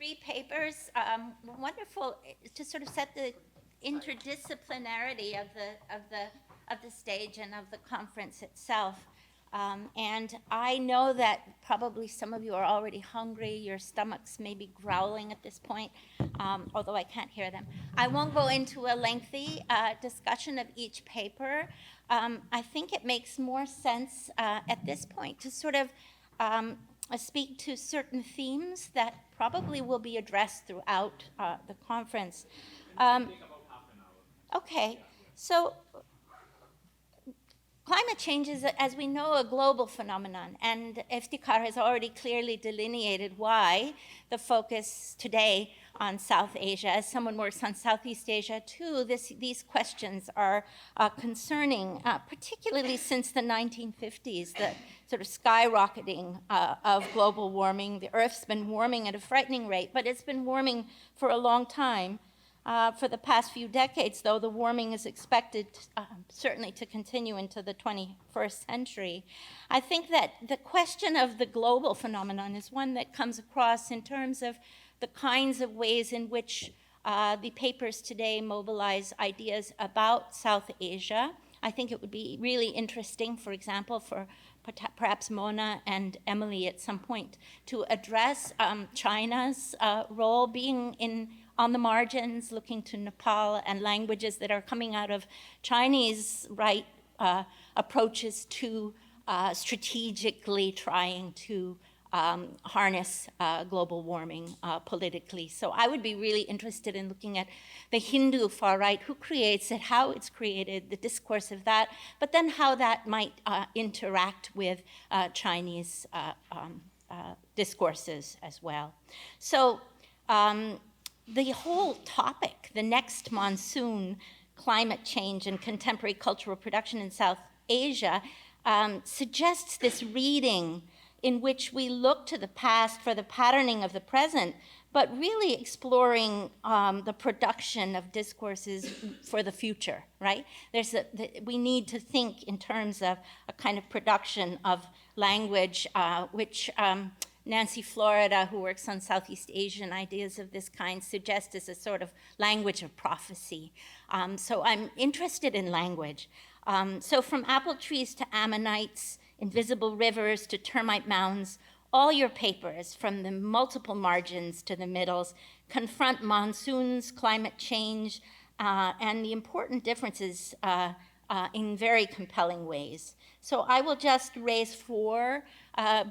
three papers, wonderful to sort of set the interdisciplinarity of the stage and of the conference itself. And I know that probably some of you are already hungry. Your stomachs may be growling at this point, although I can't hear them. I won't go into a lengthy discussion of each paper. I think it makes more sense at this point to sort of speak to certain themes that probably will be addressed throughout the conference. Okay, so climate change is, as we know, a global phenomenon, and Iftikhar has already clearly delineated why the focus today on South Asia, as someone works on Southeast Asia too, these questions are concerning, particularly since the 1950s, the sort of skyrocketing of global warming. The Earth's been warming at a frightening rate, but it's been warming for a long time. For the past few decades, though, the warming is expected certainly to continue into the 21st century. I think that the question of the global phenomenon is one that comes across in terms of the kinds of ways in which the papers today mobilize ideas about South Asia. I think it would be really interesting, for example, for perhaps Mona and Emily at some point to address China's role being on the margins, looking to Nepal and languages that are coming out of Chinese approaches to strategically trying to harness global warming politically. So I would be really interested in looking at the Hindu far right, who creates it, how it's created, the discourse of that, but then how that might interact with Chinese discourses as well. So the whole topic, the next monsoon, climate change and contemporary cultural production in South Asia, suggests this reading in which we look to the past for the patterning of the present, but really exploring the production of discourses for the future, right? We need to think in terms of a kind of production of language, which Nancy Florida, who works on Southeast Asian ideas of this kind, suggests as a sort of language of prophecy. So I'm interested in language. So from apple trees to ammonites, invisible rivers to termite mounds, all your papers, from the multiple margins to the middles, confront monsoons, climate change, and the important differences in very compelling ways. So I will just raise four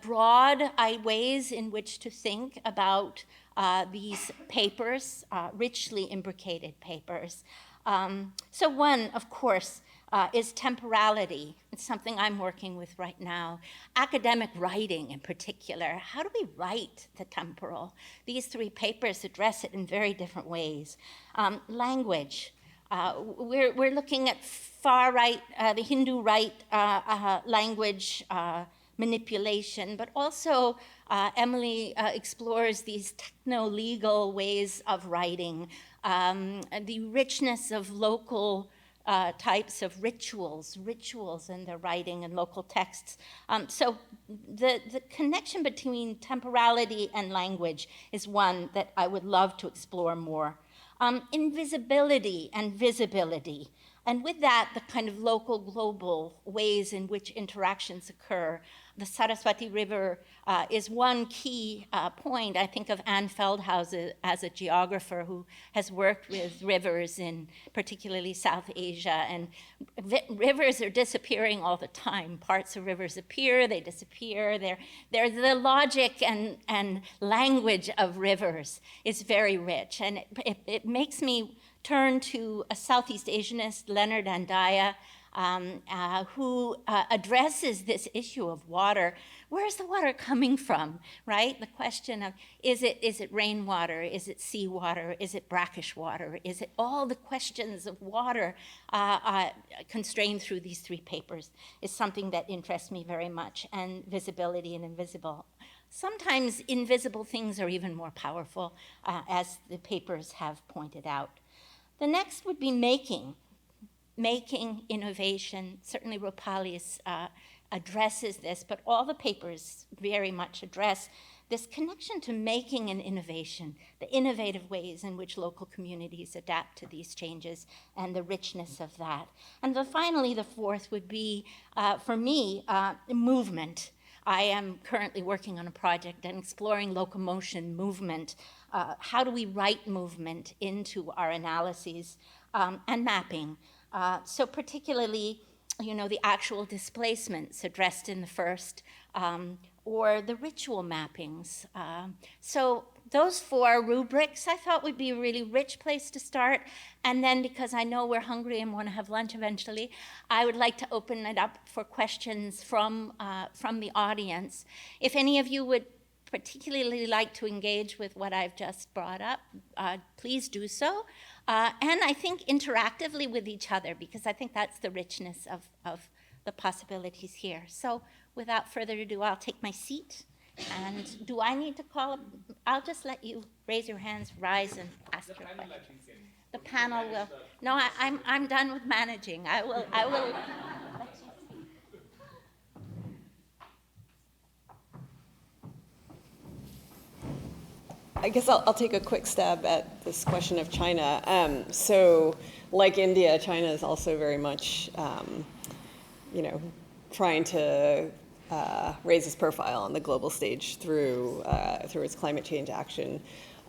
broad ways in which to think about these papers, richly imbricated papers. So one, of course, is temporality. It's something I'm working with right now. Academic writing in particular. How do we write the temporal? These three papers address it in very different ways. Language. We're looking at far right, the Hindu right language manipulation, but also Emily explores these techno-legal ways of writing, the richness of local types of rituals in their writing and local texts. So the connection between temporality and language is one that I would love to explore more. Invisibility and visibility. And with that, the kind of local, global ways in which interactions occur. The Saraswati River is one key point, I think, of Anne Feldhaus as a geographer who has worked with rivers in particularly South Asia. And rivers are disappearing all the time. Parts of rivers appear, they disappear. They're the logic and language of rivers is very rich. And it makes me turn to a Southeast Asianist, Leonard Andaya, who addresses this issue of water. Where is the water coming from, right? The question of, is it rainwater? Is it seawater? Is it brackish water? Is it all the questions of water constrained through these three papers is something that interests me very much, and visibility and invisible. Sometimes invisible things are even more powerful, as the papers have pointed out. The next would be making innovation. Certainly Rupali's addresses this, but all the papers very much address this connection to making an innovation, the innovative ways in which local communities adapt to these changes and the richness of that. And finally, the fourth would be, for me, movement. I am currently working on a project and exploring locomotion, movement. How do we write movement into our analyses, and mapping? So particularly, the actual displacements addressed in the first, or the ritual mappings. So those four rubrics I thought would be a really rich place to start. And then, because I know we're hungry and want to have lunch eventually, I would like to open it up for questions from the audience. If any of you would particularly like to engage with what I've just brought up, please do so. And I think interactively with each other, because I think that's the richness of the possibilities here. So without further ado, I'll take my seat. And do I need to call up? I'll just let you raise your hands, rise, and ask your question. The panel will. No, I'm done with managing. I will. I guess I'll take a quick stab at this question of China. So, like India, China is also very much, trying to raise its profile on the global stage through its climate change action.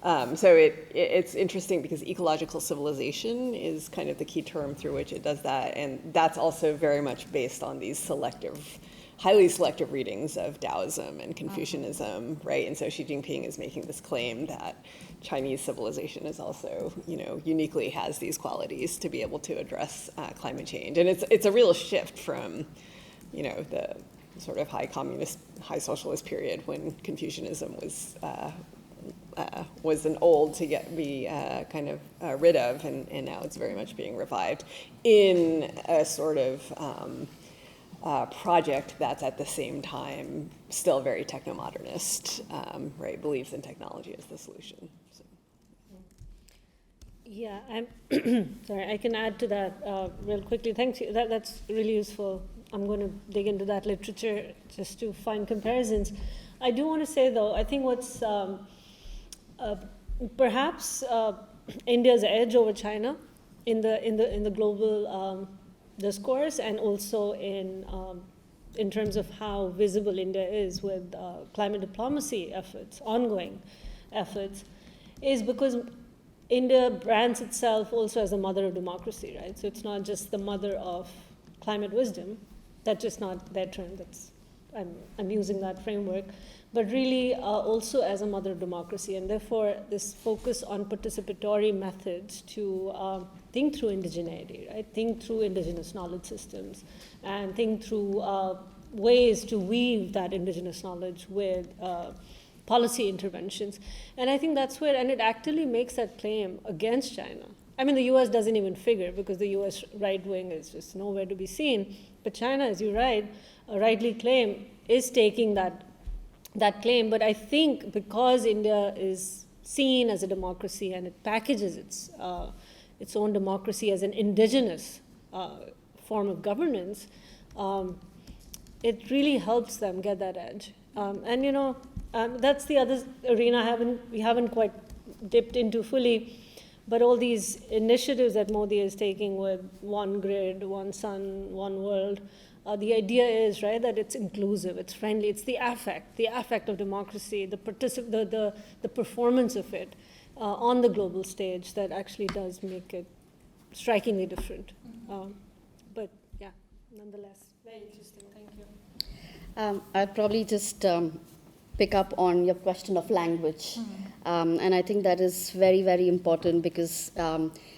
So it's interesting because ecological civilization is kind of the key term through which it does that, and that's also very much based on these highly selective readings of Taoism and Confucianism, right? And so Xi Jinping is making this claim that Chinese civilization is also, uniquely has these qualities to be able to address climate change. And it's a real shift from, the sort of high communist, high socialist period when Confucianism was an old to be kind of rid of, and now it's very much being revived in a sort of project that's at the same time still very techno-modernist, right? Believes in technology as the solution. So. Yeah, I'm sorry. I can add to that real quickly. Thanks. That's really useful. I'm going to dig into that literature just to find comparisons. I do want to say though, I think what's perhaps India's edge over China in the global discourse, and also in terms of how visible India is with climate diplomacy efforts, ongoing efforts, is because India brands itself also as a mother of democracy, right? So it's not just the mother of climate wisdom. That's just not their term. I'm using that framework, but really also as a mother of democracy, and therefore this focus on participatory methods to think through indigeneity, right? Think through indigenous knowledge systems, and think through ways to weave that indigenous knowledge with policy interventions. And I think that's where, and it actually makes that claim against China. I mean, the US doesn't even figure because the US right wing is just nowhere to be seen. But China, as you rightly claim, is taking that claim. But I think because India is seen as a democracy and it packages its own democracy as an indigenous form of governance, it really helps them get that edge. That's the other arena we haven't quite dipped into fully. But all these initiatives that Modi is taking with one grid, one sun, one world, the idea is, right, that it's inclusive, it's friendly, it's the affect of democracy, the performance of it on the global stage that actually does make it strikingly different. But yeah, nonetheless, very interesting. Thank you. I'll probably just pick up on your question of language. And I think that is very, very important because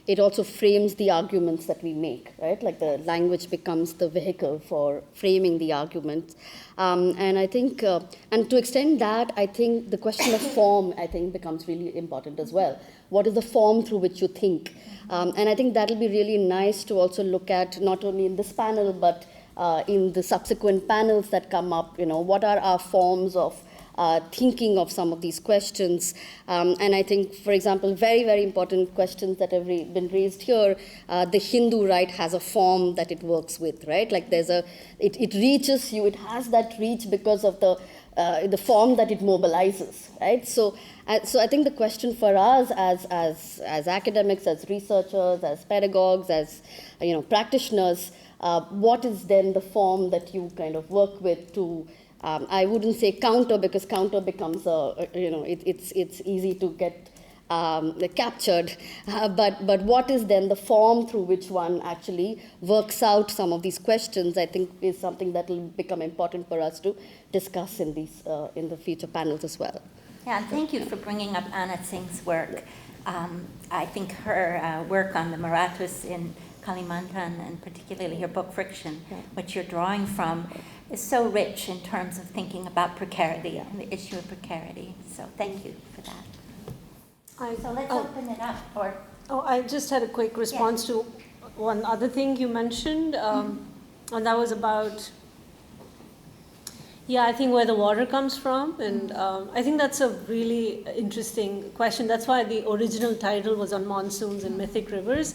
it also frames the arguments that we make, right? Like the language becomes the vehicle for framing the argument. And I think, and to extend that, I think the question of form, I think, becomes really important as well. What is the form through which you think? And I think that'll be really nice to also look at, not only in this panel, but in the subsequent panels that come up, what are our forms of thinking of some of these questions. And I think, for example, very, very important questions that have been raised here, the Hindu right has a form that it works with, right? Like it reaches you, it has that reach because of the the form that it mobilizes, right? So I think the question for us as academics, as researchers, as pedagogues, as practitioners, what is then the form that you kind of work with to, I wouldn't say counter, because counter becomes it's easy to get captured, but what is then the form through which one actually works out some of these questions, I think is something that will become important for us to discuss in the future panels as well. Yeah, and thank you for bringing up Anna Singh's work. I think her work on the Marathas in Kalimantan, and particularly her book Friction, which you're drawing from, is so rich in terms of thinking about precarity and the issue of precarity. So thank you for that. So let's open it up. I just had a quick response to one other thing you mentioned, and that was about, I think where the water comes from, and I think that's a really interesting question. That's why the original title was on monsoons and mythic rivers,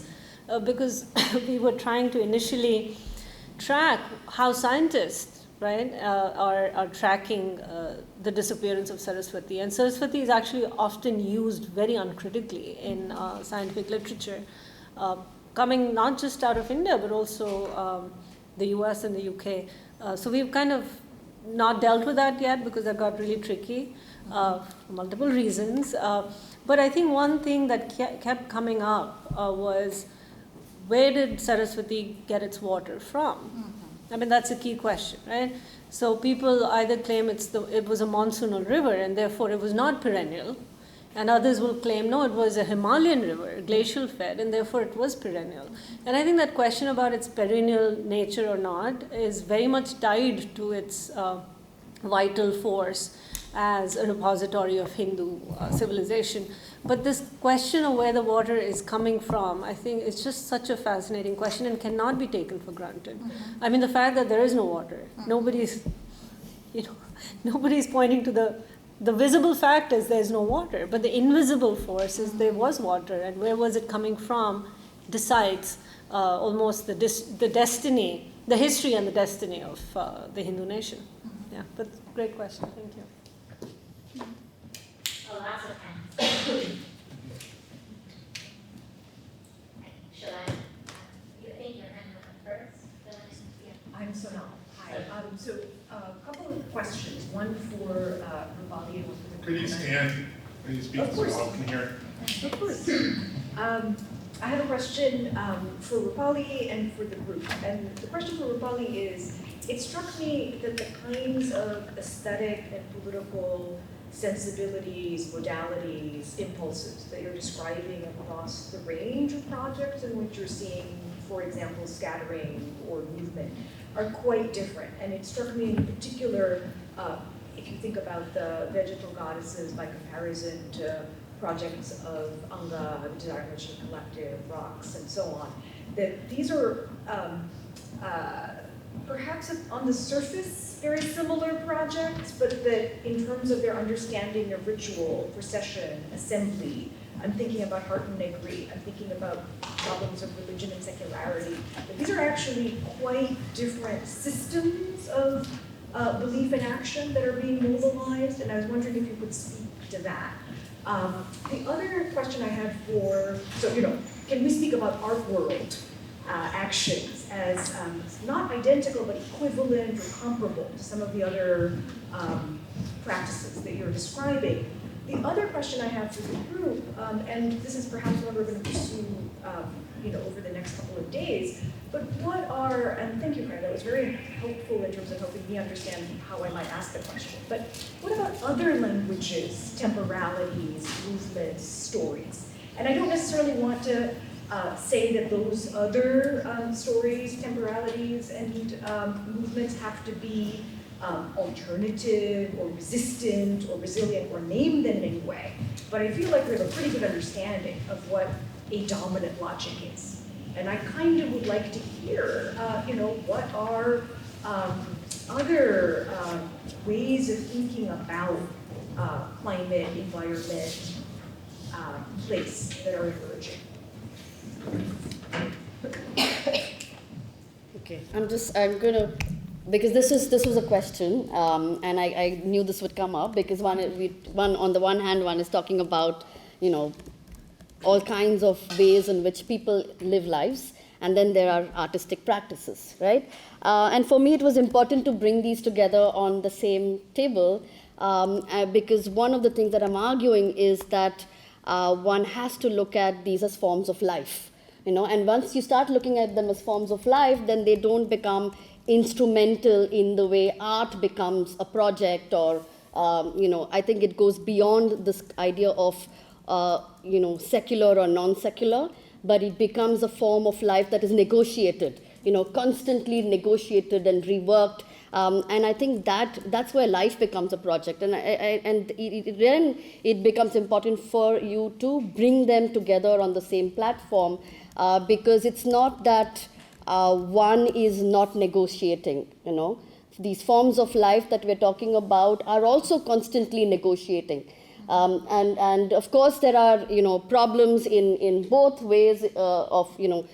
because we were trying to initially track how scientists, right, are tracking the disappearance of Saraswati. And Saraswati is actually often used very uncritically in scientific literature, coming not just out of India, but also the US and the UK. So we've kind of not dealt with that yet because that got really tricky for multiple reasons. But I think one thing that kept coming up was, where did Saraswati get its water from? I mean, that's a key question, right? So people either claim it was a monsoonal river and therefore it was not perennial, and others will claim, no, it was a Himalayan river, glacial fed, and therefore it was perennial. And I think that question about its perennial nature or not is very much tied to its vital force as a repository of Hindu civilization. But this question of where the water is coming from, I think it's just such a fascinating question and cannot be taken for granted. I mean, the fact that there is no water, nobody's pointing to the visible fact is there's no water, but the invisible force is there was water, and where was it coming from decides almost the destiny, the history and the destiny of the Hindu nation. Yeah, but great question, thank you. Lots of hands. Should I? You think your hand went first? I'm Sonal. Hi. So a couple of questions. One for Rupali and one for the group. Could you stand? Could you speak so all can hear? Of course. I have a question for Rupali and for the group. And the question for Rupali is, it struck me that the kinds of aesthetic and political sensibilities, modalities, impulses that you're describing across the range of projects in which you're seeing, for example, scattering or movement, are quite different. And it struck me in particular, if you think about the vegetal goddesses by comparison to projects of Anga, the Desire Enriching Collective, Rocks, and so on, that these are perhaps on the surface very similar projects, but that in terms of their understanding of ritual, procession, assembly, I'm thinking about Heart and Negri, I'm thinking about problems of religion and secularity, that these are actually quite different systems of belief and action that are being mobilized, and I was wondering if you could speak to that. The other question I had can we speak about art world actions as not identical but equivalent or comparable to some of the other practices that you're describing? The other question I have for the group, and this is perhaps what we're going to pursue over the next couple of days, but what are, and thank you, Kaja, that was very helpful in terms of helping me understand how I might ask the question, but what about other languages, temporalities, movements, stories? And I don't necessarily want to say that those other stories, temporalities, and movements have to be alternative or resistant or resilient or named in any way. But I feel like we have a pretty good understanding of what a dominant logic is. And I kind of would like to hear, what are other ways of thinking about climate, environment, place that are emerging. Okay, I'm gonna because this was a question, and I knew this would come up because one on the one hand, one is talking about, you know, all kinds of ways in which people live lives, and then there are artistic practices, right? And for me, it was important to bring these together on the same table, because one of the things that I'm arguing is that one has to look at these as forms of life, you know, and once you start looking at them as forms of life, then they don't become instrumental in the way art becomes a project, or, you know, I think it goes beyond this idea of, you know, secular or non-secular, but it becomes a form of life that is negotiated, you know, constantly negotiated and reworked. And I think that's where life becomes a project. And then it becomes important for you to bring them together on the same platform, because it's not that one is not negotiating, you know. These forms of life that we're talking about are also constantly negotiating. And of course, there are, you know, problems in both ways of, you know,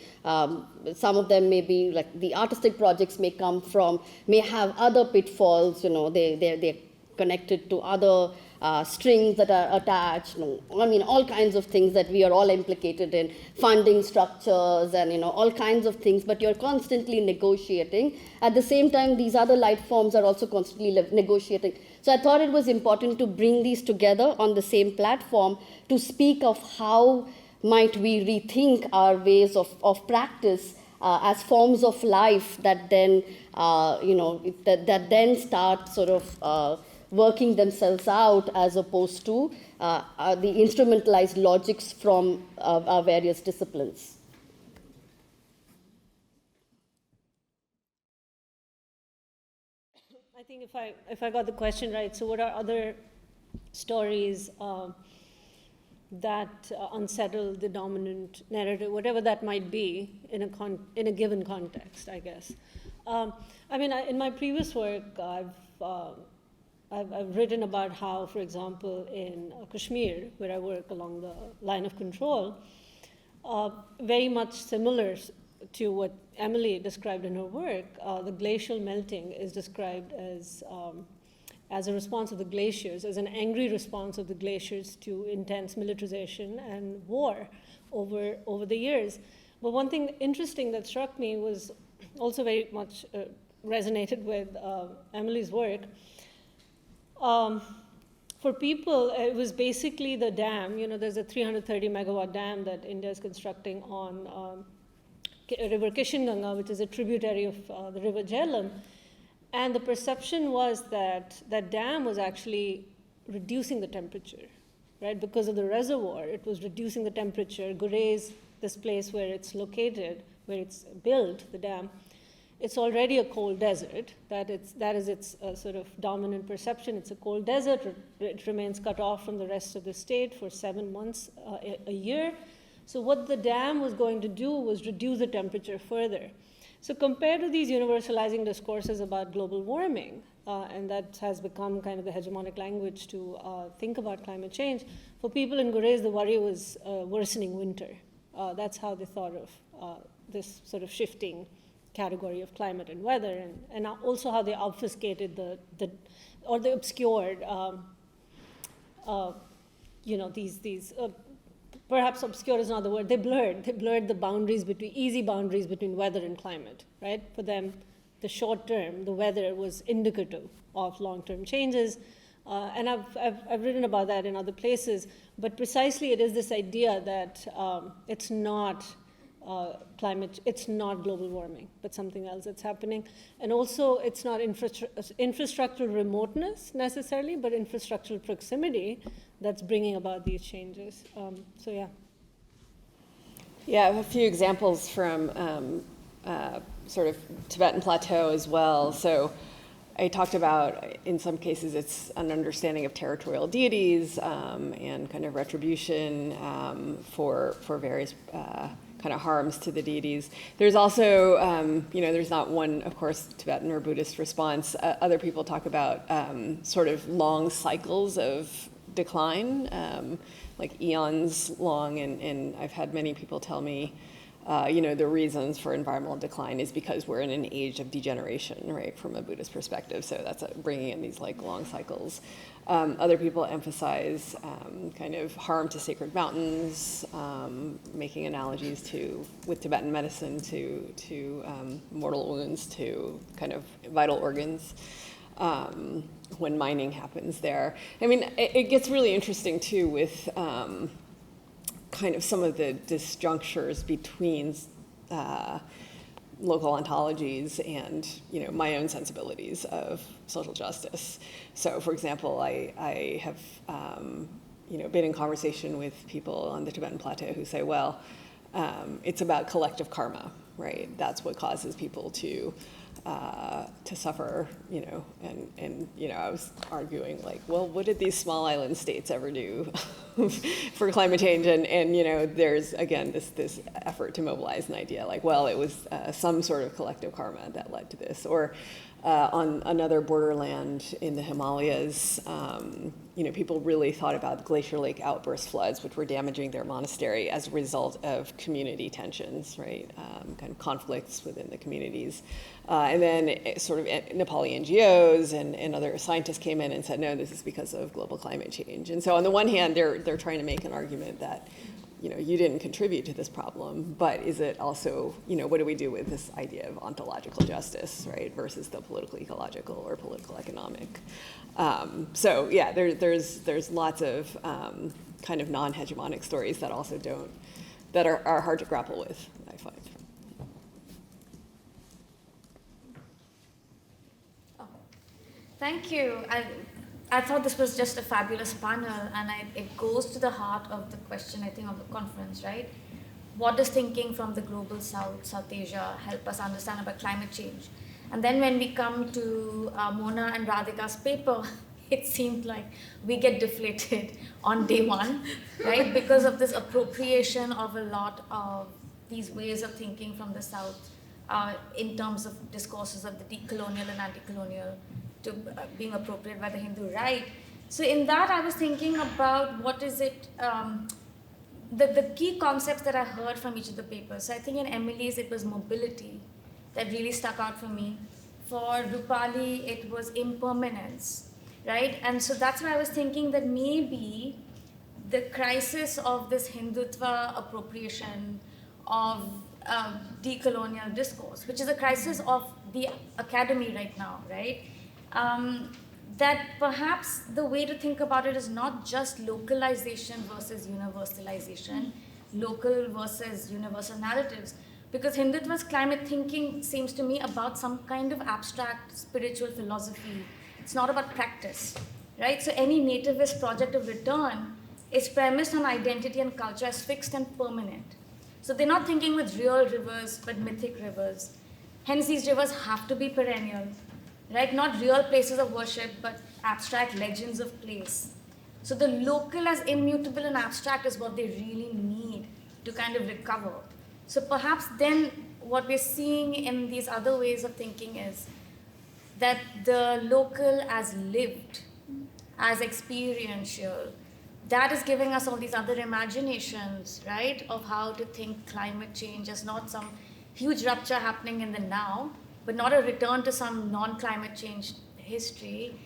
some of them may be like the artistic projects may have other pitfalls, you know, they're connected to other strings that are attached, you know, I mean, all kinds of things that we are all implicated in, funding structures and, you know, all kinds of things, but you're constantly negotiating. At the same time, these other life forms are also constantly negotiating. So I thought it was important to bring these together on the same platform to speak of how might we rethink our ways of practice as forms of life that then, you know, that then start sort of working themselves out, as opposed to the instrumentalized logics from our various disciplines. I think if I got the question right, so what are other stories that unsettle the dominant narrative, whatever that might be, in a given context, I guess. I mean, in my previous work, I've written about how, for example, in Kashmir, where I work along the line of control, very much similar to what Emily described in her work, the glacial melting is described as a response of the glaciers, as an angry response of the glaciers to intense militarization and war over the years. But one thing interesting that struck me was also very much resonated with Emily's work. For people, it was basically the dam. You know, there's a 330 megawatt dam that India is constructing on River Kishinganga, which is a tributary of the River Jhelum. And the perception was that that dam was actually reducing the temperature, right? Because of the reservoir, it was reducing the temperature. Gurez, this place where it's located, where it's built, the dam, it's already a cold desert. That is its sort of dominant perception. It's a cold desert. It remains cut off from the rest of the state for 7 months a year. So what the dam was going to do was reduce the temperature further. So compared to these universalizing discourses about global warming, and that has become kind of the hegemonic language to think about climate change, for people in Gurez, the worry was worsening winter. That's how they thought of this sort of shifting category of climate and weather, and also how they obfuscated or they obscured, you know, these perhaps obscure is not the word, they blurred the boundaries easy boundaries between weather and climate, right? For them, the short term, the weather was indicative of long-term changes. And I've written about that in other places, but precisely it is this idea that it's not climate, it's not global warming, but something else that's happening. And also it's not infrastructural remoteness necessarily, but infrastructural proximity that's bringing about these changes. So yeah. Yeah, I have a few examples from sort of Tibetan Plateau as well. So I talked about, in some cases, it's an understanding of territorial deities and kind of retribution for various kind of harms to the deities. There's also, you know, there's not one, of course, Tibetan or Buddhist response. Other people talk about sort of long cycles of decline, like eons long, and I've had many people tell me the reasons for environmental decline is because we're in an age of degeneration, right, from a Buddhist perspective. So that's bringing in these like long cycles. Other people emphasize kind of harm to sacred mountains, making analogies with Tibetan medicine to mortal wounds, to kind of vital organs. When mining happens there. I mean, it gets really interesting too with kind of some of the disjunctures between local ontologies and my own sensibilities of social justice. So, for example, I have been in conversation with people on the Tibetan plateau who say, well, it's about collective karma, right? That's what causes people to suffer, and I was arguing like, well, what did these small island states ever do for climate change? And there's again this effort to mobilize an idea like, well, it was some sort of collective karma that led to this. Or on another borderland in the Himalayas, people really thought about Glacier Lake outburst floods, which were damaging their monastery as a result of community tensions, right? Kind of conflicts within the communities. And then sort of Nepali NGOs and other scientists came in and said, no, this is because of global climate change. And so on the one hand, they're trying to make an argument that you didn't contribute to this problem, but is it also, what do we do with this idea of ontological justice, right, versus the political ecological or political economic? So yeah, there's lots of kind of non-hegemonic stories that also that are hard to grapple with, I find. Oh, thank you. I thought this was just a fabulous panel, and it goes to the heart of the question, I think, of the conference, right? What does thinking from the global south, South Asia, help us understand about climate change? And then when we come to Mona and Radhika's paper, it seemed like we get deflated on day one, right? Because of this appropriation of a lot of these ways of thinking from the south in terms of discourses of the decolonial and anti-colonial, to being appropriated by the Hindu right. So in that, I was thinking about what is it, the key concepts that I heard from each of the papers. So I think in Emily's, it was mobility that really stuck out for me. For Rupali, it was impermanence, right? And so that's why I was thinking that maybe the crisis of this Hindutva appropriation of decolonial discourse, which is a crisis of the academy right now, right? That perhaps the way to think about it is not just localization versus universalization, local versus universal narratives, because Hindutva's climate thinking seems to me about some kind of abstract spiritual philosophy. It's not about practice, right? So any nativist project of return is premised on identity and culture as fixed and permanent. So they're not thinking with real rivers, but mythic rivers. Hence, these rivers have to be perennial. Right? Not real places of worship, but abstract legends of place. So the local as immutable and abstract is what they really need to kind of recover. So perhaps then what we're seeing in these other ways of thinking is that the local as lived, as experiential, that is giving us all these other imaginations, right, of how to think climate change as not some huge rupture happening in the now, but not a return to some non-climate change history,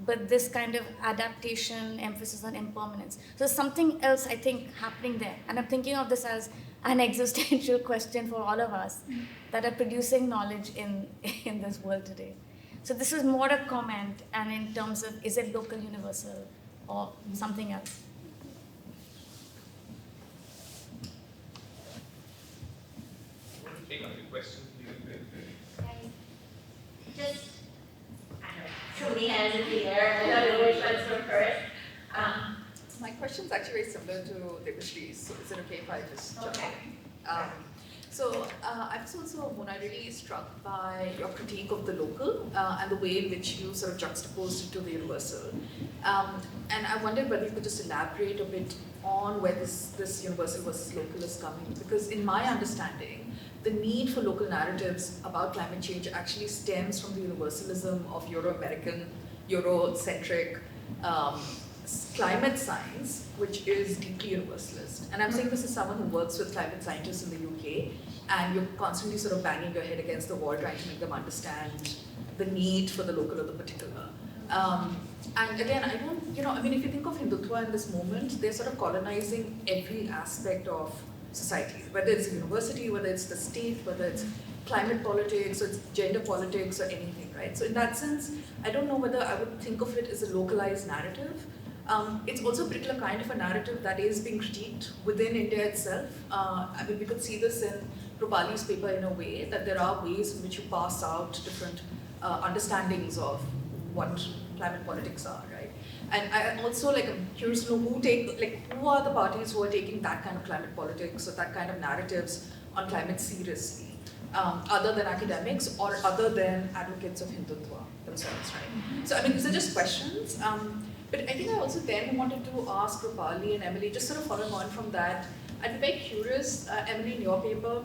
but this kind of adaptation, emphasis on impermanence. So there's something else, I think, happening there. And I'm thinking of this as an existential question for all of us that are producing knowledge in this world today. So this is more a comment, and in terms of, is it local, universal, or something else? Take on your question. Just, I don't know, too many hands in the air. I don't know which one's go first. My question's actually very similar to Devashri's, so is it okay if I just jump in? So I was also, Mona, really struck by your critique of the local and the way in which you sort of juxtaposed it to the universal. And I wondered whether you could just elaborate a bit on where this universal versus local is coming, because in my understanding, the need for local narratives about climate change actually stems from the universalism of Euro-American, Eurocentric climate science, which is deeply universalist. And I'm saying this as someone who works with climate scientists in the UK, and you're constantly sort of banging your head against the wall trying to make them understand the need for the local or the particular. And again, I don't, I mean, if you think of Hindutva in this moment, they're sort of colonizing every aspect of society, whether it's a university, whether it's the state, whether it's climate politics, or it's gender politics, or anything, right? So in that sense, I don't know whether I would think of it as a localized narrative. It's also a particular kind of a narrative that is being critiqued within India itself. I mean, we could see this in Rupali's paper in a way, that there are ways in which you pass out different understandings of what climate politics are, right? And I also I'm curious to know who are the parties who are taking that kind of climate politics or that kind of narratives on climate seriously, other than academics or other than advocates of Hindutva themselves, right? So I mean, these are just questions. But I think I also then wanted to ask Rupali and Emily, just sort of following on from that, I'd be very curious, Emily, in your paper,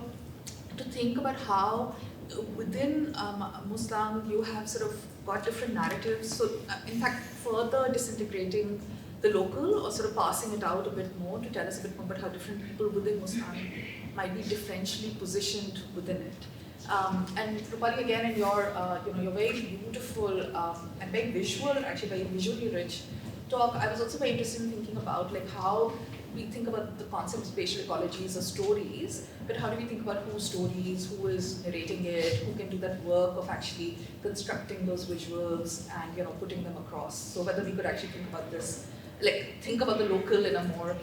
to think about how within Muslim you have sort of got different narratives. So in fact, further disintegrating the local or sort of passing it out a bit more to tell us a bit more about how different people within Muslim might be differentially positioned within it. And Rupali, again, in your your very beautiful and very visual, actually very visually rich talk, I was also very interested in thinking about how we think about the concept of spatial ecologies or stories, but how do we think about whose stories, who is narrating it, who can do that work of actually constructing those visuals and putting them across. So whether we could actually think about this, think about the local in a more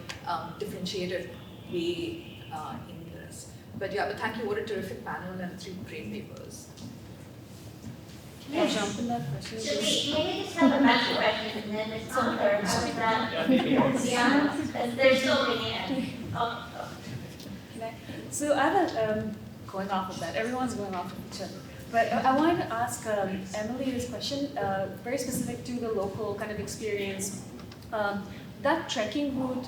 differentiated way in this. But thank you. What a terrific panel and 3 great papers. Can I jump in that question? Should we maybe just have a bunch of questions and then respond, or how's that? Yeah, because there's so many. So I have going off of that. Everyone's going off of each other. But I wanted to ask Emily this question, very specific to the local kind of experience. That trekking route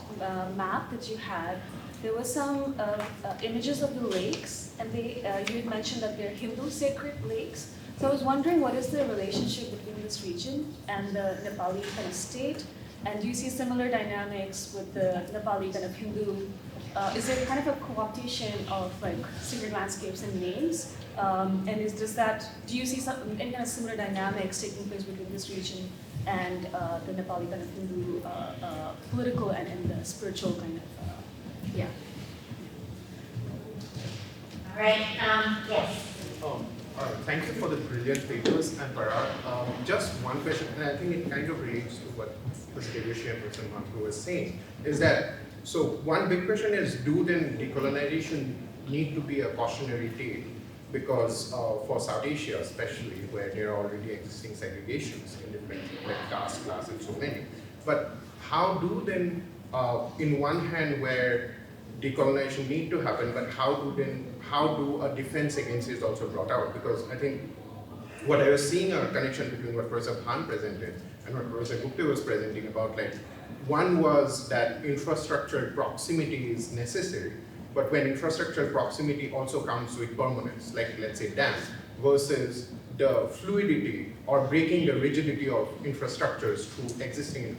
map that you had, there was some images of the lakes, and you had mentioned that they're Hindu sacred lakes. So I was wondering, what is the relationship between this region and the Nepali kind of state? And do you see similar dynamics with the Nepali kind of Hindu? Is it kind of a co-optation of sacred landscapes and names? And do you see any kind of similar dynamics taking place within this region and the Nepali kind of Hindu political and the spiritual kind of, yeah. All right, yes. Thank you for the brilliant papers, and Parag. Just one question, and I think it kind of relates to what Mr. Devishi and Mr. Mathur was saying, is that, so one big question is, do then decolonization need to be a cautionary tale? Because for South Asia especially, where there are already existing segregations in different caste, class, and so many. But how do then, in one hand, where decolonization need to happen, but how do a defense against it is also brought out? Because I think what I was seeing a connection between what Professor Khan presented and what Professor Gupta was presenting about, one was that infrastructural proximity is necessary, but when infrastructural proximity also comes with permanence, let's say dams, versus the fluidity or breaking the rigidity of infrastructures through existing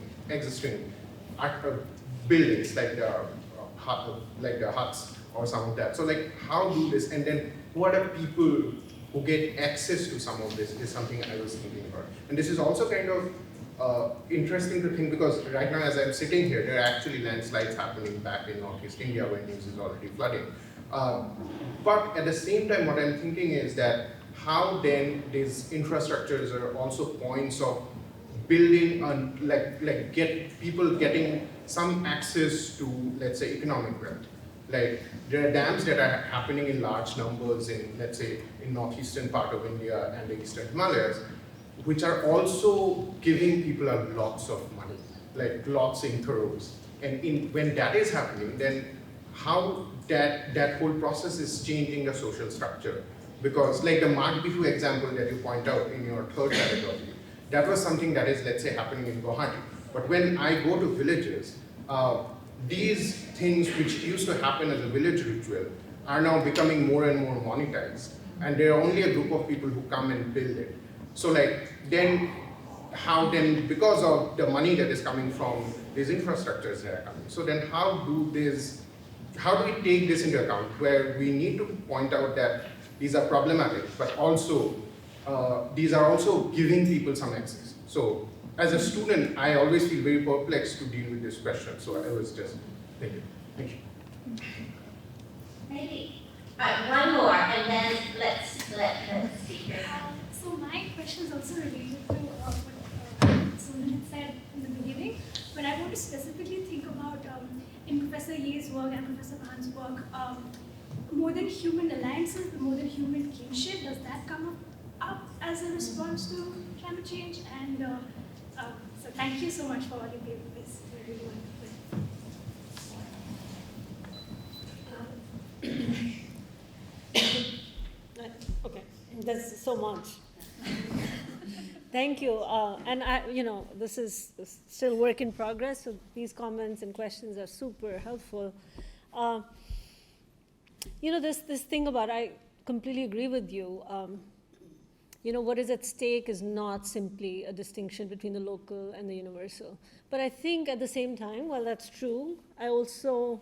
buildings like the huts or some of that. So how do this, and then what are people who get access to some of this is something I was thinking about. And this is also kind of interesting to think, because right now as I'm sitting here, there are actually landslides happening back in Northeast India where news is already flooding. But at the same time, what I'm thinking is that how then these infrastructures are also points of building on, get people getting some access to, let's say, economic wealth. There are dams that are happening in large numbers in, let's say, in northeastern part of India and the eastern Himalayas, which are also giving people lots of money, lots in crores. And when that is happening, then how that whole process is changing the social structure. Because the Magbihu example that you point out in your third pedagogy, that was something that is, let's say, happening in Guwahati. But when I go to villages, these things which used to happen as a village ritual are now becoming more and more monetized. And there are only a group of people who come and build it. So then how then, because of the money that is coming from these infrastructures that are coming, so then how do we take this into account, where we need to point out that these are problematic, but also these are also giving people some access. So as a student, I always feel very perplexed to deal with this question. So I was just thinking. Thank you. Maybe one more, and then let's let the speaker. So my question is also related to what Susan had said in the beginning, but I want to specifically think about in Professor Ye's work and Professor Khan's work, more than human alliances, the more than human kinship. Does that come up as a response to climate change? And so thank you so much for all your papers. Really wonderful. Okay, there's so much. Thank you. And this is still work in progress, so these comments and questions are super helpful. This thing about, I completely agree with you. What is at stake is not simply a distinction between the local and the universal. But I think at the same time, while that's true, I also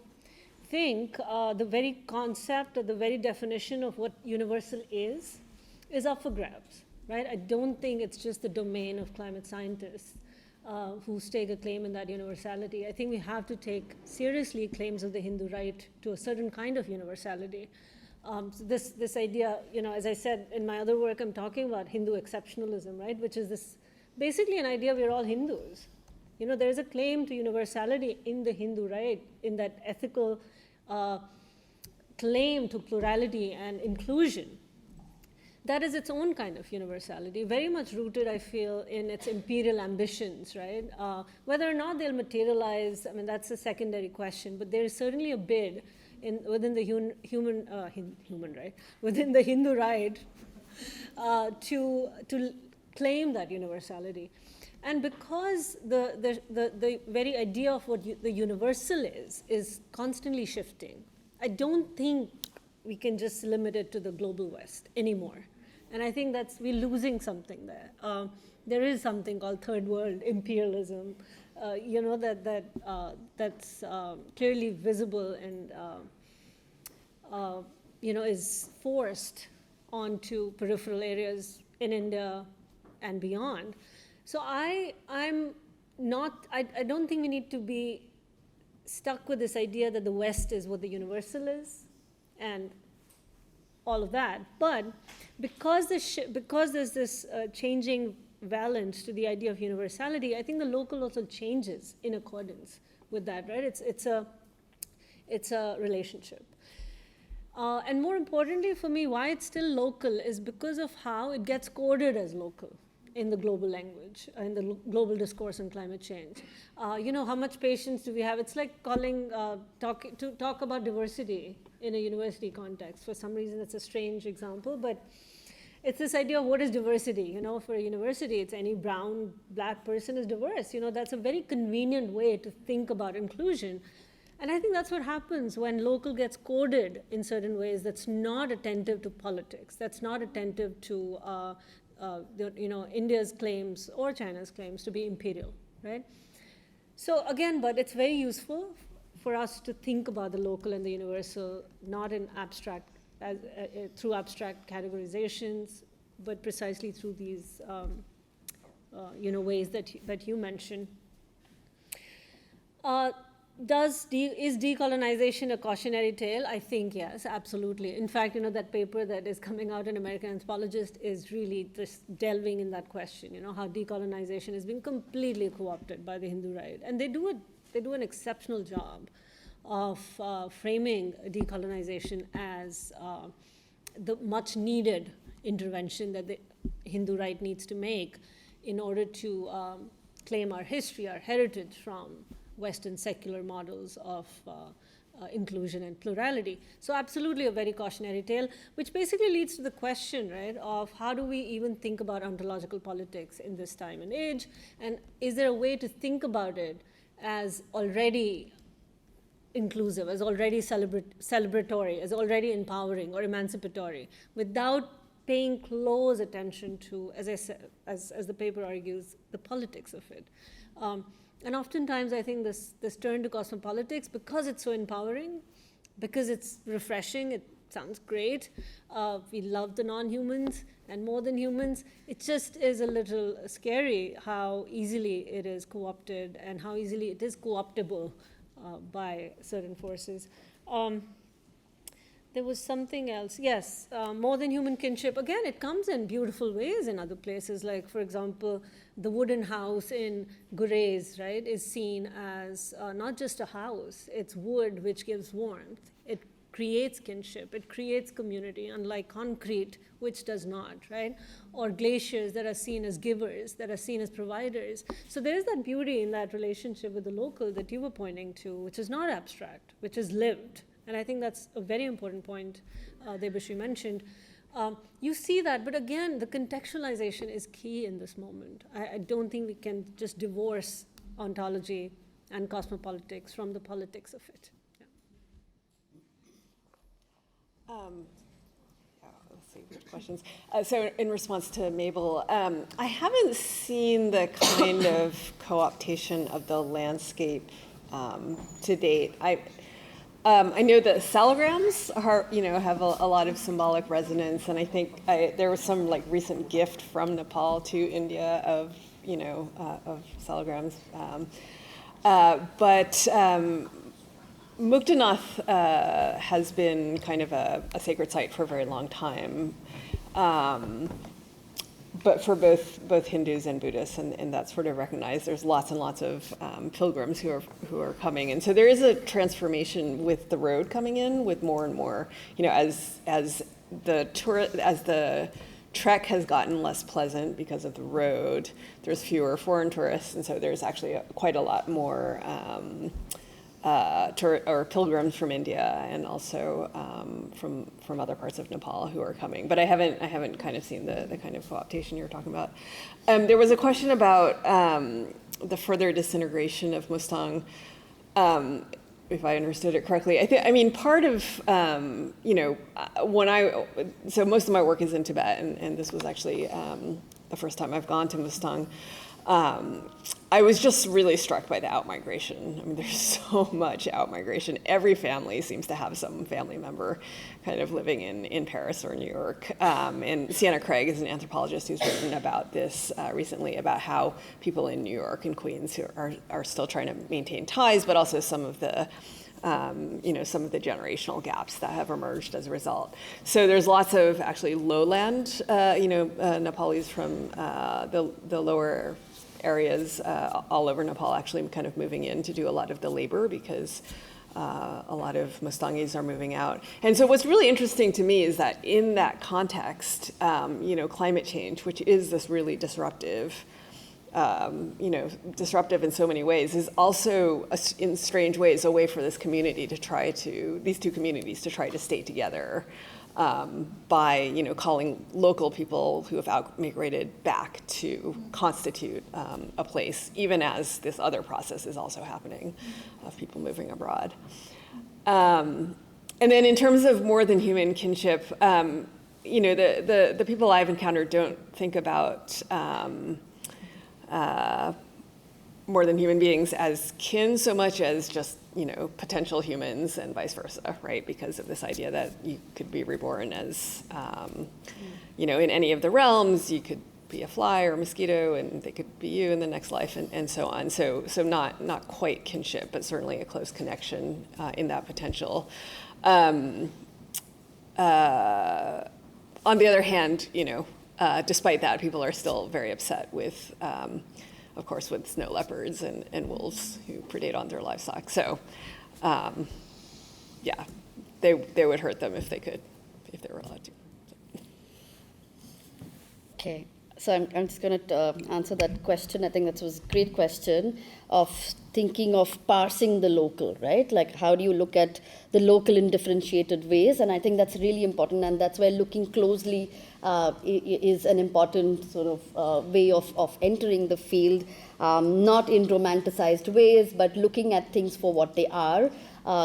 think the very concept or the very definition of what universal is up for grabs, right? I don't think it's just the domain of climate scientists who stake a claim in that universality. I think we have to take seriously claims of the Hindu right to a certain kind of universality. So this idea, as I said in my other work, I'm talking about Hindu exceptionalism, right? Which is this basically an idea we're all Hindus. There's a claim to universality in the Hindu right, in that ethical claim to plurality and inclusion. That is its own kind of universality, very much rooted, I feel, in its imperial ambitions, right? Whether or not they'll materialize, I mean, that's a secondary question, but there is certainly a bid within the human right, within the Hindu right, to claim that universality. And because the very idea of what the universal is constantly shifting, I don't think we can just limit it to the global West anymore. And I think we're losing something there. There is something called third world imperialism, that's clearly visible and is forced onto peripheral areas in India and beyond. So I don't think we need to be stuck with this idea that the West is what the universal is, and all of that. But because there's this changing valence to the idea of universality, I think the local also changes in accordance with that, right? It's a relationship. And more importantly for me, why it's still local is because of how it gets coded as local in the global language, in the global discourse on climate change. How much patience do we have? It's like talk about diversity in a university context. For some reason, it's a strange example, but it's this idea of what is diversity. For a university, it's any brown, black person is diverse. That's a very convenient way to think about inclusion. And I think that's what happens when local gets coded in certain ways that's not attentive to politics, that's not attentive to India's claims or China's claims to be imperial, right? So again, but it's very useful for us to think about the local and the universal, not in abstract, through abstract categorizations, but precisely through these ways that you mentioned. Is decolonization a cautionary tale? I think yes, absolutely. In fact, that paper that is coming out in American Anthropologist is really just delving in that question. How decolonization has been completely co-opted by the Hindu right, and they do an exceptional job of framing decolonization as the much needed intervention that the Hindu right needs to make in order to claim our history, our heritage from Western secular models of inclusion and plurality. So absolutely a very cautionary tale, which basically leads to the question, right, of how do we even think about ontological politics in this time and age, and is there a way to think about it as already inclusive, as already celebratory, as already empowering or emancipatory, without paying close attention to, as I said, as the paper argues, the politics of it. And oftentimes I think this turn to cosmopolitics, because it's so empowering, because it's refreshing, it sounds great, we love the non-humans and more than humans, it just is a little scary how easily it is co-opted and how easily it is co-optable by certain forces. There was something else. Yes, more than human kinship. Again, it comes in beautiful ways in other places. Like, for example, the wooden house in Gurez, right, is seen as not just a house. It's wood which gives warmth. It creates kinship. It creates community, unlike concrete, which does not, right? Or glaciers that are seen as givers, that are seen as providers. So there is that beauty in that relationship with the local that you were pointing to, which is not abstract, which is lived. And I think that's a very important point Debashri mentioned. You see that, but again, the contextualization is key in this moment. I don't think we can just divorce ontology and cosmopolitics from the politics of it. Let's see, which questions. So in response to Mabel, I haven't seen the kind of co-optation of the landscape to date. I know that salograms are, have a lot of symbolic resonance, and I think there was some recent gift from Nepal to India of salograms, but Muktanath has been kind of a sacred site for a very long time, but for both Hindus and Buddhists, and that's sort of recognized. There's lots and lots of pilgrims who are coming, and so there is a transformation with the road coming in, with more and more, as the trek has gotten less pleasant because of the road. There's fewer foreign tourists, and so there's actually quite a lot more pilgrims from India and also from other parts of Nepal who are coming. But I haven't kind of seen the kind of co-optation you're talking about. There was a question about the further disintegration of Mustang. If I understood it correctly, part of so most of my work is in Tibet, and this was actually the first time I've gone to Mustang. I was just really struck by the outmigration. There's so much outmigration. Every family seems to have some family member kind of living in Paris or New York. And Sienna Craig is an anthropologist who's written about this recently, about how people in New York and Queens who are still trying to maintain ties, but also some of the generational gaps that have emerged as a result. So there's lots of actually lowland, Nepalis from the lower areas all over Nepal actually kind of moving in to do a lot of the labor because a lot of Mustangis are moving out. And so what's really interesting to me is that in that context, climate change, which is this really disruptive in so many ways, is also, in strange ways, a way for these two communities to try to stay together by, calling local people who have out-migrated back to constitute a place, even as this other process is also happening of people moving abroad. And then in terms of more than human kinship, the people I've encountered don't think about more than human beings as kin so much as just potential humans and vice versa, right? Because of this idea that you could be reborn as in any of the realms. You could be a fly or a mosquito, and they could be you in the next life, and so on. So not quite kinship, but certainly a close connection in that potential. On the other hand, despite that, people are still very upset with, of course, with snow leopards and wolves who predate on their livestock. So, they would hurt them if they could, if they were allowed to. Okay, so I'm just going to answer that question. I think that was a great question of thinking of parsing the local, right? Like, how do you look at the local in differentiated ways? And I think that's really important, and that's where looking closely is an important sort of way of entering the field, not in romanticized ways, but looking at things for what they are.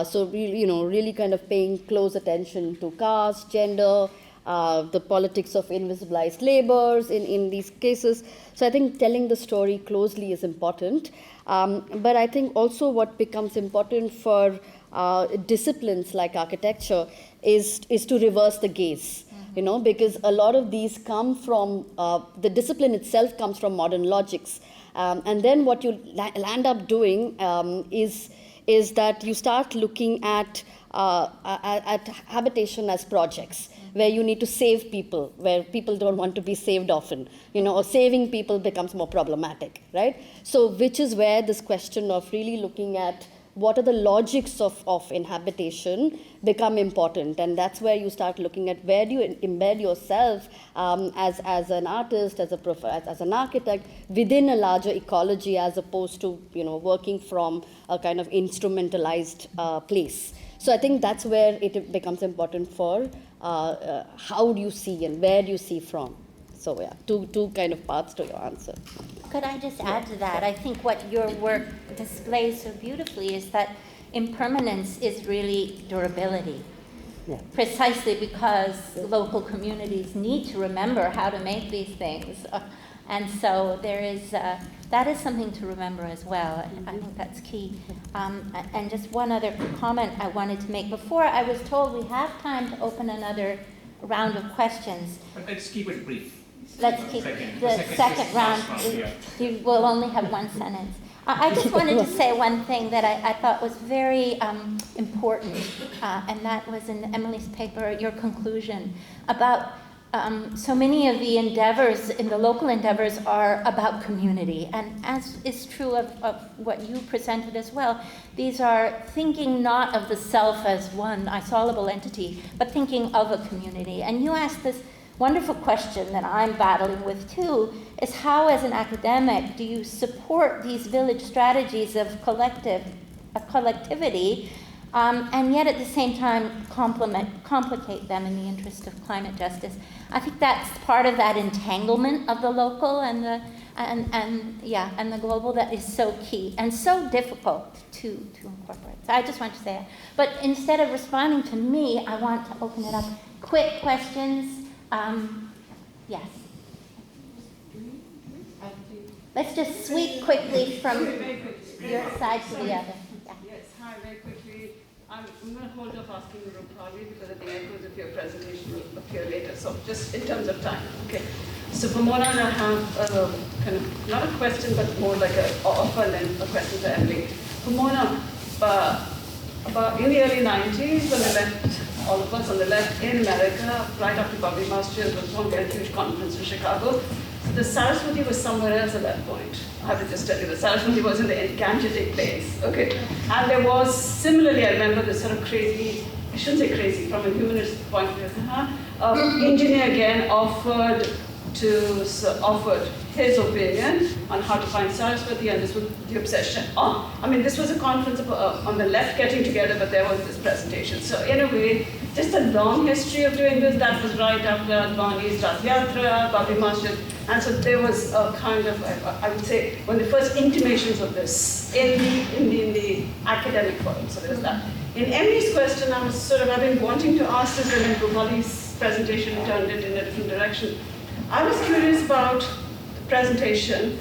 So really kind of paying close attention to caste, gender, the politics of invisibilized labors in these cases. So I think telling the story closely is important. But I think also what becomes important for disciplines like architecture is to reverse the gaze. You know, because a lot of these come from, the discipline itself comes from modern logics. And then what you land up doing is that you start looking at habitation as projects, where you need to save people, where people don't want to be saved often, you know, or saving people becomes more problematic, right? So which is where this question of really looking at what are the logics of inhabitation become important, and that's where you start looking at where do you embed yourself as an artist, as an architect within a larger ecology, as opposed to, you know, working from a kind of instrumentalized place. So I think that's where it becomes important for how do you see and where do you see from. So yeah, two kind of parts to your answer. Could I just add to that? I think what your work displays so beautifully is that impermanence is really durability. Yeah. Precisely because local communities need to remember how to make these things. And so there is, that is something to remember as well. I think that's key. And just one other comment I wanted to make. Before I was told we have time to open another round of questions. But let's keep it brief. Let's keep the second round. You will only have one sentence. I just wanted to say one thing that I thought was very important, and that was in Emily's paper, your conclusion about so many of the endeavors, in the local endeavors, are about community. And as is true of what you presented as well, these are thinking not of the self as one isolable entity, but thinking of a community. And you asked this wonderful question that I'm battling with too, is how as an academic do you support these village strategies of collectivity, and yet at the same time complicate them in the interest of climate justice. I think that's part of that entanglement of the local and the global that is so key and so difficult to incorporate. So I just want to say that. But instead of responding to me, I want to open it up. Quick questions. Yes. Let's just sweep quickly from your side to the other. Yeah. Yes, hi, very quickly. I'm going to hold off asking Rupali because I think echoes of your presentation will appear later. So just in terms of time, okay. So for Mona, I have kind of not a question, but more like an offer and then a question for Emily. For Mona, about in the early 90s, when they left, all of us on the left in America, right after Bobby Masjids was going to get a huge conference in Chicago. So the Saraswati was somewhere else at that point. I have to just tell you, the Saraswati was in the Gangetic place, okay? And there was, similarly, I remember this sort of crazy, I shouldn't say crazy, from a humanist point of view, engineer again offered his opinion on how to find Saraswati, and this was the obsession. I mean, this was a conference on the left getting together, but there was this presentation. So in a way, just a long history of doing this. That was right after Advani's Rath Yatra, Babi Masjid, and so there was a kind of, I would say, one of the first intimations of this in the academic forum. So there was that. In Emily's question, I've been wanting to ask this, and then Rupali's presentation turned it in a different direction. I was curious about the presentation,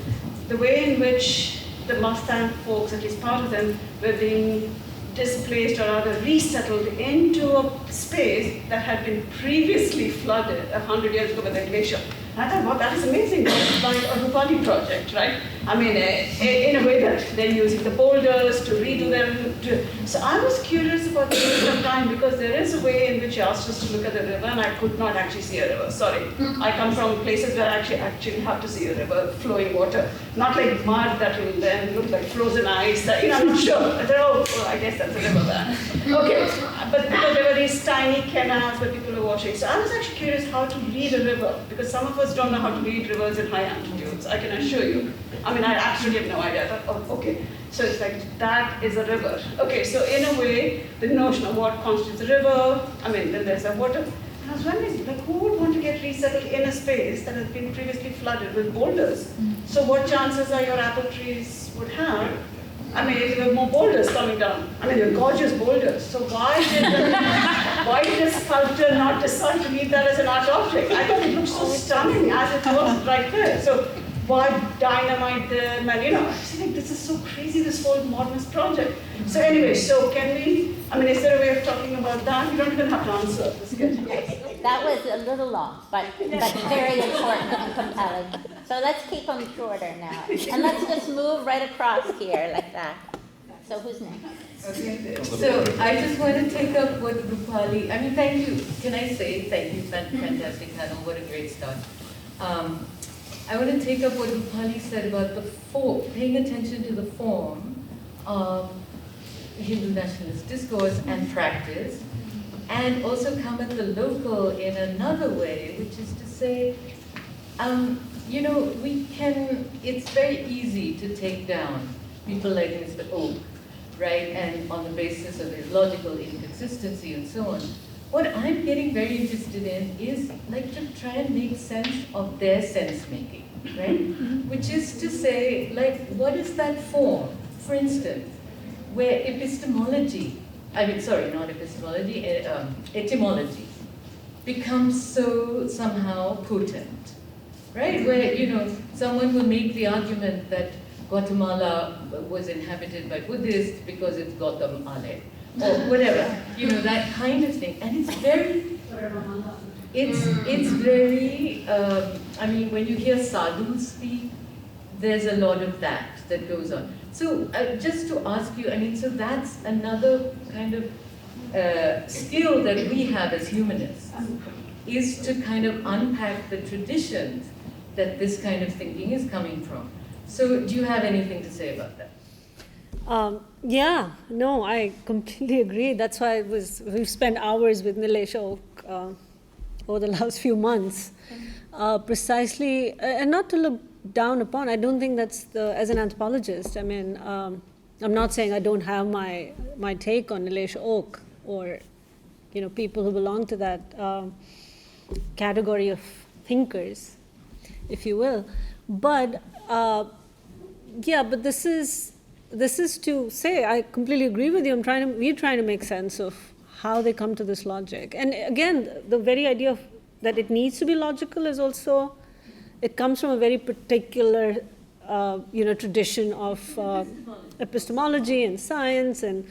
the way in which the Mustang folks, at least part of them, were being displaced or rather resettled into a space that had been previously flooded 100 years ago by the glacier. And I thought, wow, that is amazing. That's like a Rupali project, right? I mean, in a way that they're using the boulders to redo them. So I was curious about the use of time, because there is a way in which you asked us to look at the river, and I could not actually see a river. Sorry. I come from places where I actually have to see a river, flowing water. Not like mud that will then look like frozen ice. I'm not sure. I thought, oh, I guess that's a river then. Okay. But because there were these tiny canals where people were washing. So I was actually curious how to read a river, because some of us don't know how to read rivers in high altitudes, I can assure you. I mean, I absolutely have no idea. I thought, oh, okay. So it's like, that is a river. Okay, so in a way, the notion of what constitutes a river, I mean, then there's a water. And I was wondering, like, who would want to get resettled in a space that has been previously flooded with boulders? So what chances are your apple trees would have? I mean, if there were more boulders coming down. I mean, they're gorgeous boulders. So why did why does sculptor not decide to leave that as an art object? I thought it looked so stunning as it was right there. So why dynamite them? And I was like, this is so crazy, this whole modernist project. So anyway, so can we, is there a way of talking about that? You don't even have to answer this question. That was a little long, but very important and compelling. So let's keep them shorter now. And let's just move right across here like that. So who's next? Okay. So I just want to take up what Rupali, thank you. Can I say thank you, fantastic panel, what a great start. I want to take up what Rupali said about the form, paying attention to the form of Hindu nationalist discourse and practice, and also come at the local in another way, which is to say, it's very easy to take down people like Mr. Oak, right, and on the basis of his logical inconsistency and so on. What I'm getting very interested in is to try and make sense of their sense-making, right? Which is to say, what is that form, for instance, where epistemology, etymology becomes so somehow potent, right? Where, someone will make the argument that Guatemala was inhabited by Buddhists because it's Gautam Ale, or whatever, that kind of thing. And it's very, when you hear sadhus speak, there's a lot of that goes on. So just to ask you, so that's another kind of skill that we have as humanists, is to kind of unpack the traditions that this kind of thinking is coming from. So do you have anything to say about that? I completely agree. That's why we've spent hours with Nilesh Oak over the last few months, precisely, and not to look down upon. I don't think that's as an anthropologist. I'm not saying I don't have my take on Nilesh Oak or, people who belong to that category of thinkers, if you will, but. But this is to say, I completely agree with you. We're trying to make sense of how they come to this logic. And again, the very idea that it needs to be logical is also, it comes from a very particular, tradition of epistemology and science and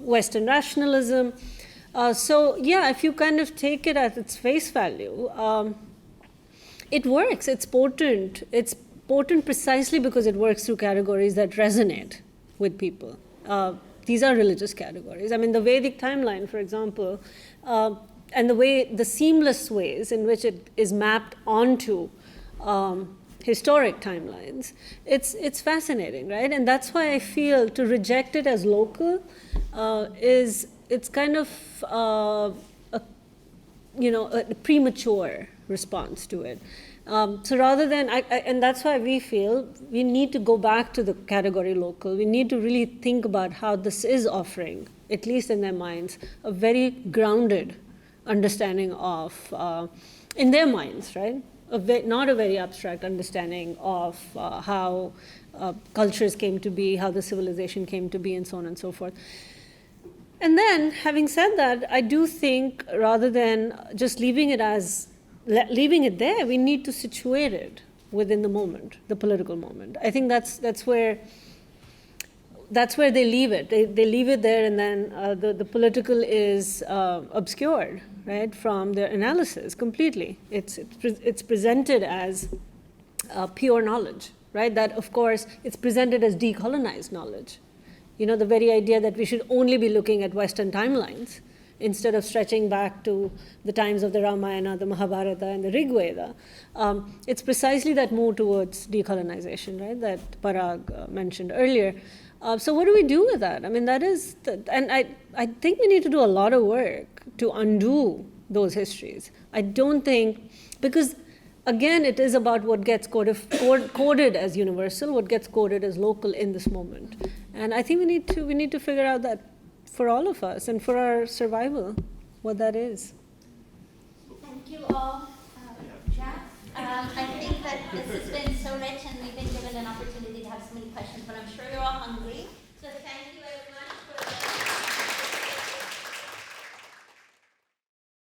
Western rationalism. If you kind of take it at its face value, it works. It's potent. It's potent precisely because it works through categories that resonate with people. These are religious categories. The Vedic timeline, for example, and the seamless ways in which it is mapped onto historic timelines, it's fascinating, right? And that's why I feel to reject it as local it's kind of a premature response to it. So rather than, and that's why we feel we need to go back to the category local. We need to really think about how this is offering, at least in their minds, a very grounded understanding of, in their minds, right? Not a very abstract understanding of how cultures came to be, how the civilization came to be, and so on and so forth. And then, having said that, I do think rather than just leaving it there, we need to situate it within the moment, the political moment. I think that's where they leave it. They leave it there, and then the political is obscured, right, from their analysis completely. It's presented as pure knowledge, right? That, of course, it's presented as decolonized knowledge. The very idea that we should only be looking at Western timelines instead of stretching back to the times of the Ramayana, the Mahabharata, and the Rig Veda. It's precisely that move towards decolonization, right, that Parag mentioned earlier. So what do we do with that? That is, and I think we need to do a lot of work to undo those histories. I don't think, because again, it is about what gets coded as universal, what gets coded as local in this moment. And I think we need to figure out that for all of us and for our survival, what that is. Thank you all. I think that this has been so rich, and we've been given an opportunity to have so many questions, but I'm sure you're all hungry.